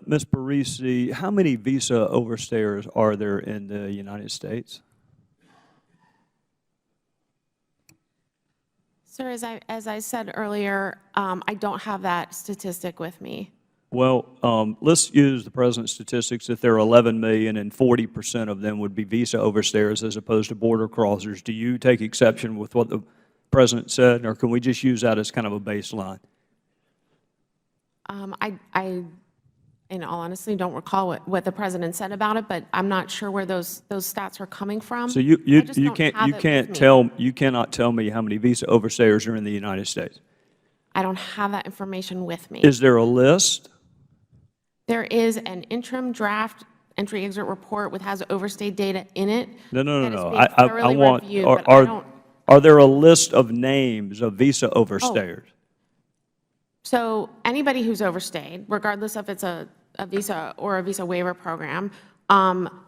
Ms. Buriesci, how many visa overstayers are there in the United States? Sir, as I said earlier, I don't have that statistic with me. Well, let's use the President's statistics that there are 11 million and 40% of them would be visa overstayers as opposed to border crossers. Do you take exception with what the President said, or can we just use that as kind of a baseline? I, in all honesty, don't recall what the President said about it, but I'm not sure where those stats are coming from. So you cannot tell me how many visa overstayers are in the United States. I don't have that information with me. Is there a list? There is an interim draft entry-exit report which has overstay data in it. No. I want, are there a list of names of visa overstayers? So anybody who's overstayed, regardless if it's a visa or a visa waiver program,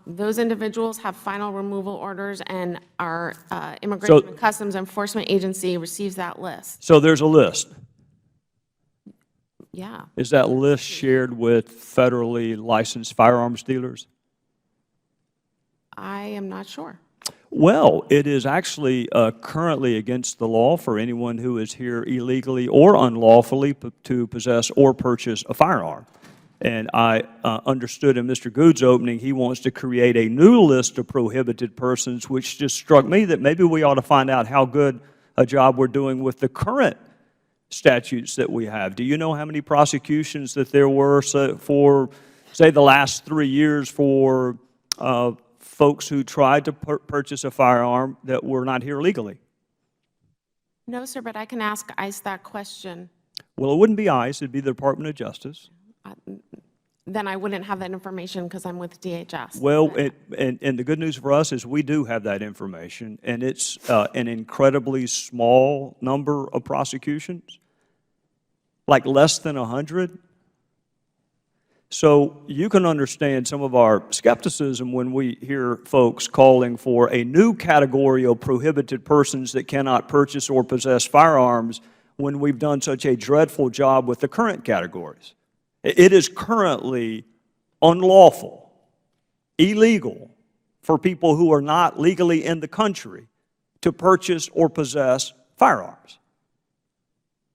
those individuals have final removal orders, and our Immigration and Customs Enforcement Agency receives that list. So there's a list? Yeah. Is that list shared with federally licensed firearms dealers? I am not sure. Well, it is actually currently against the law for anyone who is here illegally or unlawfully to possess or purchase a firearm. And I understood in Mr. Good's opening he wants to create a new list of prohibited persons, which just struck me that maybe we ought to find out how good a job we're doing with the current statutes that we have. Do you know how many prosecutions that there were for, say, the last 3 years for folks who tried to purchase a firearm that were not here legally? No, sir, but I can ask ICE that question. Well, it wouldn't be ICE, it'd be the Department of Justice. Then I wouldn't have that information because I'm with DHS. Well, and the good news for us is we do have that information, and it's an incredibly small number of prosecutions, like less than 100. So you can understand some of our skepticism when we hear folks calling for a new category of prohibited persons that cannot purchase or possess firearms when we've done such a dreadful job with the current categories. It is currently unlawful, illegal for people who are not legally in the country to purchase or possess firearms.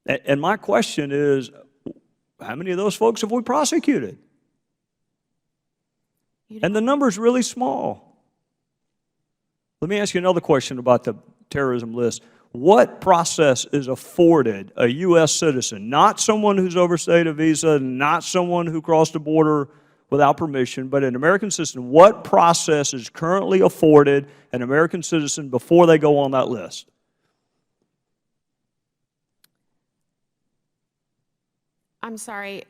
And my question is, how many of those folks have we prosecuted? And the number's really small. Let me ask you another question about the terrorism list. What process is afforded a U.S. citizen, not someone who's overstayed a visa, not someone who crossed the border without permission, but an American citizen, what process is currently afforded an American citizen before they go on that list? I'm sorry,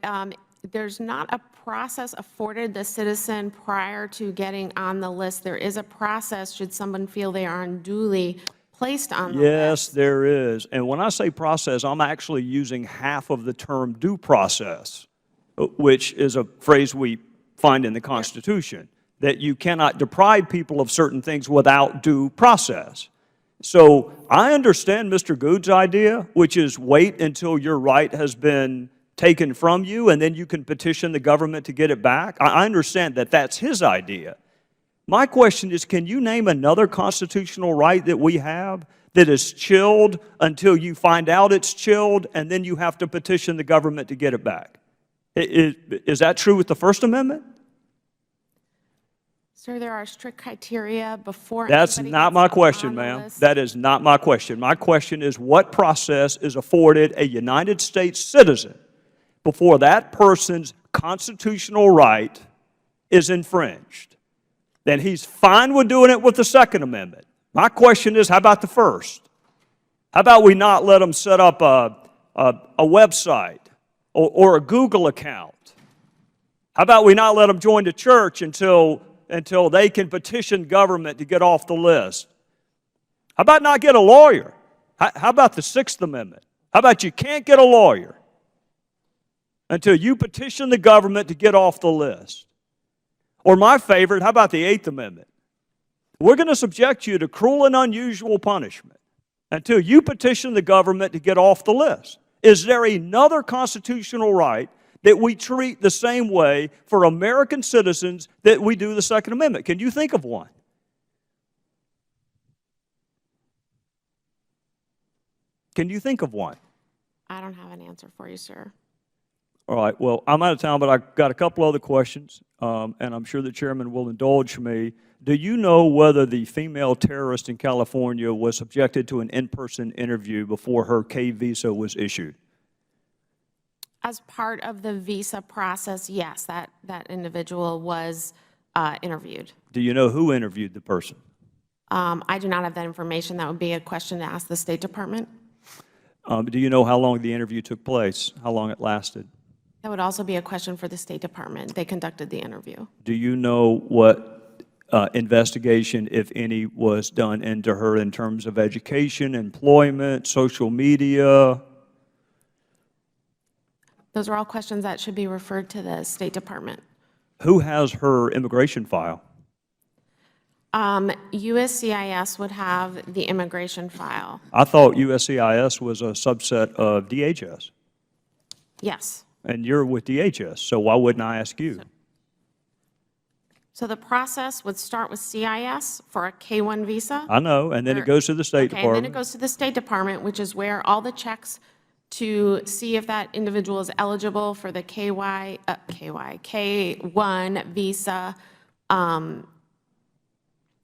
there's not a process afforded the citizen prior to getting on the list. There is a process should someone feel they are unduly placed on the list. Yes, there is. And when I say process, I'm actually using half of the term due process, which is a phrase we find in the Constitution, that you cannot deprive people of certain things without due process. So I understand Mr. Good's idea, which is wait until your right has been taken from you and then you can petition the government to get it back. I understand that that's his idea. My question is, can you name another constitutional right that we have that is chilled until you find out it's chilled and then you have to petition the government to get it back? Is that true with the First Amendment? Sir, there are strict criteria before. That's not my question, ma'am. That is not my question. My question is, what process is afforded a United States citizen before that person's constitutional right is infringed? Then he's fine with doing it with the Second Amendment. My question is, how about the First? How about we not let them set up a website or a Google account? How about we not let them join the church until they can petition government to get off the list? How about not get a lawyer? How about the Sixth Amendment? How about you can't get a lawyer until you petition the government to get off the list? Or my favorite, how about the Eighth Amendment? We're going to subject you to cruel and unusual punishment until you petition the government to get off the list. Is there another constitutional right that we treat the same way for American citizens that we do the Second Amendment? Can you think of one? Can you think of one? I don't have an answer for you, sir. All right, well, I'm out of town, but I've got a couple other questions, and I'm sure the chairman will indulge me. Do you know whether the female terrorist in California was subjected to an in-person interview before her K visa was issued? As part of the visa process, yes, that individual was interviewed. Do you know who interviewed the person? I do not have that information. That would be a question to ask the State Department. Do you know how long the interview took place, how long it lasted? That would also be a question for the State Department. They conducted the interview. Do you know what investigation, if any, was done into her in terms of education, employment, social media? Those are all questions that should be referred to the State Department. Who has her immigration file? USCIS would have the immigration file. I thought USCIS was a subset of DHS. Yes. And you're with DHS, so why wouldn't I ask you? So the process would start with CIS for a K-1 visa. I know, and then it goes to the State Department. And then it goes to the State Department, which is where all the checks to see if that individual is eligible for the K-1 visa.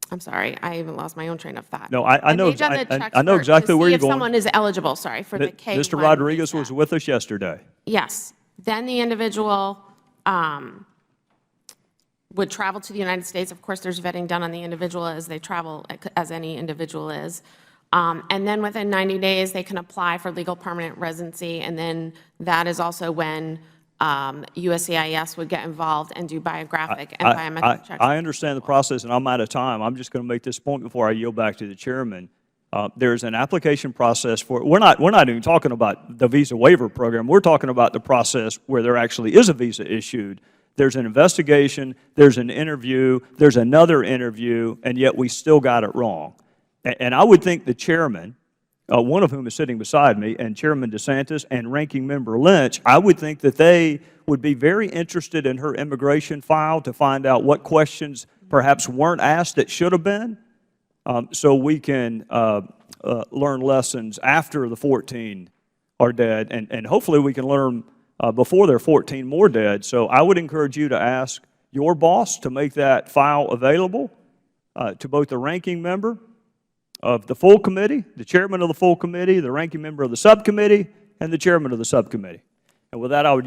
I'm sorry, I even lost my own train of thought. No, I know, I know exactly where you're going. If someone is eligible, sorry, for the K-1 Mr. Rodriguez visa. was with us yesterday. Yes. Then the individual would travel to the United States. Of course, there's vetting done on the individual as they travel, as any individual is. And then within 90 days, they can apply for legal permanent residency. And then that is also when USCIS would get involved and do biographic and biometric checks. I understand the process, and I'm out of time. I'm just going to make this point before I yield back to the chairman. There's an application process for it. We're not even talking about the visa waiver program. We're talking about the process where there actually is a visa issued. There's an investigation, there's an interview, there's another interview, and yet we still got it wrong. And I would think the chairman, one of whom is sitting beside me, and Chairman DeSantis and Ranking Member Lynch, I would think that they would be very interested in her immigration file to find out what questions perhaps weren't asked that should have been, so we can learn lessons after the 14 are dead, and hopefully we can learn before there are 14 more dead. So I would encourage you to ask your boss to make that file available to both the ranking member of the full committee, the chairman of the full committee, the ranking member of the subcommittee, and the chairman of the subcommittee. And with that, I would